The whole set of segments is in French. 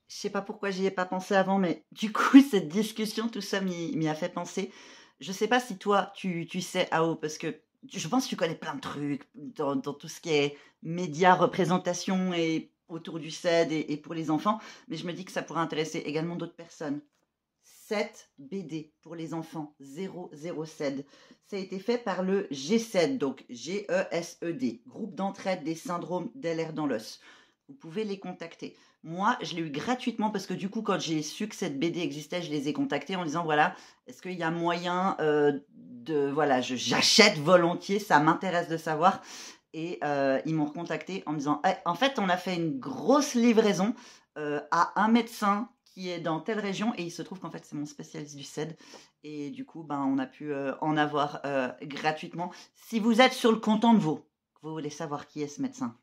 Je sais pas pourquoi j'y ai pas pensé avant, mais du coup, cette discussion, tout ça m'y a fait penser. Je sais pas si toi, tu sais, AO, parce que je pense que tu connais plein de trucs dans tout ce qui est médias, représentation et autour du CED et pour les enfants, mais je me dis que ça pourrait intéresser également d'autres personnes. 7 BD pour les enfants, 00 CED. Ça a été fait par le GCED, donc GESED, groupe d'entraide des syndromes d'LR dans l'os. Vous pouvez les contacter. Moi, je l'ai eu gratuitement parce que du coup, quand j'ai su que cette BD existait, je les ai contactés en disant voilà, est-ce qu'il y a moyen de. Voilà, j'achète volontiers, ça m'intéresse de savoir. Et ils m'ont recontacté en me disant eh, en fait, on a fait une grosse livraison à un médecin qui est dans telle région et il se trouve qu'en fait, c'est mon spécialiste du CED. Et du coup, ben, on a pu en avoir gratuitement. Si vous êtes sur le canton de Vaud, vous voulez savoir qui est ce médecin,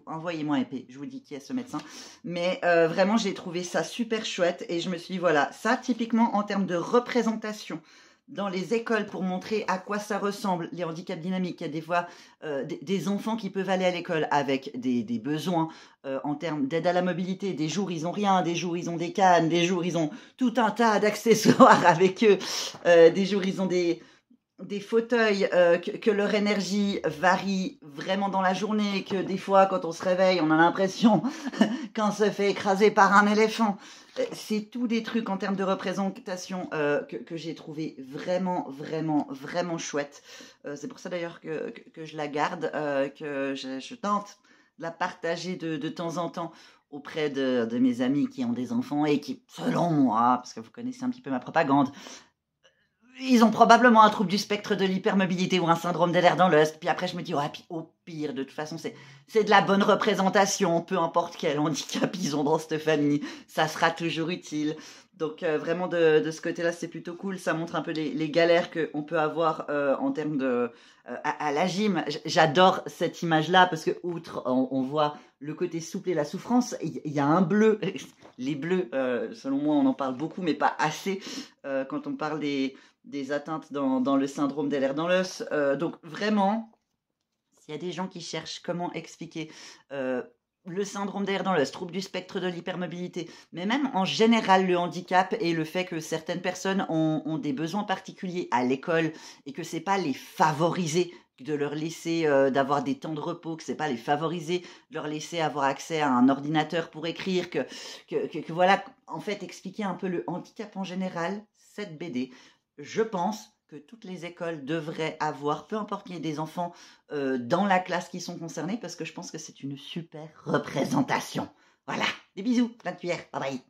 envoyez-moi un EP, je vous dis qui est ce médecin. Mais vraiment, j'ai trouvé ça super chouette et je me suis dit, voilà, ça typiquement en termes de représentation dans les écoles pour montrer à quoi ça ressemble, les handicaps dynamiques. Il y a des fois des enfants qui peuvent aller à l'école avec des besoins en termes d'aide à la mobilité. Des jours, ils ont rien, des jours, ils ont des cannes, des jours, ils ont tout un tas d'accessoires avec eux, des jours, ils ont des fauteuils, que leur énergie varie vraiment dans la journée, que des fois, quand on se réveille, on a l'impression qu'on se fait écraser par un éléphant. C'est tout des trucs en termes de représentation que j'ai trouvé vraiment, vraiment, vraiment chouette. C'est pour ça d'ailleurs que je la garde, que je tente de la partager de temps en temps auprès de mes amis qui ont des enfants et qui, selon moi, parce que vous connaissez un petit peu ma propagande, ils ont probablement un trouble du spectre de l'hypermobilité ou un syndrome d'Ehlers dans l'os. Puis après, je me dis, ouais, puis au pire, de toute façon, c'est de la bonne représentation. Peu importe quel handicap ils ont dans cette famille, ça sera toujours utile. Donc vraiment, de ce côté-là, c'est plutôt cool. Ça montre un peu les galères qu'on peut avoir en termes de... à la gym. J'adore cette image-là parce que, outre, on voit le côté souple et la souffrance, il y a un bleu. Les bleus, selon moi, on en parle beaucoup, mais pas assez quand on parle des atteintes dans le syndrome d'Ehlers dans l'os. Donc vraiment, s'il y a des gens qui cherchent comment expliquer le syndrome d'Ehlers dans l'os, trouble du spectre de l'hypermobilité, mais même en général le handicap et le fait que certaines personnes ont des besoins particuliers à l'école et que c'est pas les favoriser de leur laisser d'avoir des temps de repos, que c'est pas les favoriser, de leur laisser avoir accès à un ordinateur pour écrire, que voilà, en fait, expliquer un peu le handicap en général, cette BD, je pense que toutes les écoles devraient avoir, peu importe qu'il y ait des enfants dans la classe qui sont concernés, parce que je pense que c'est une super représentation. Voilà, des bisous, plein de cuillères, bye bye.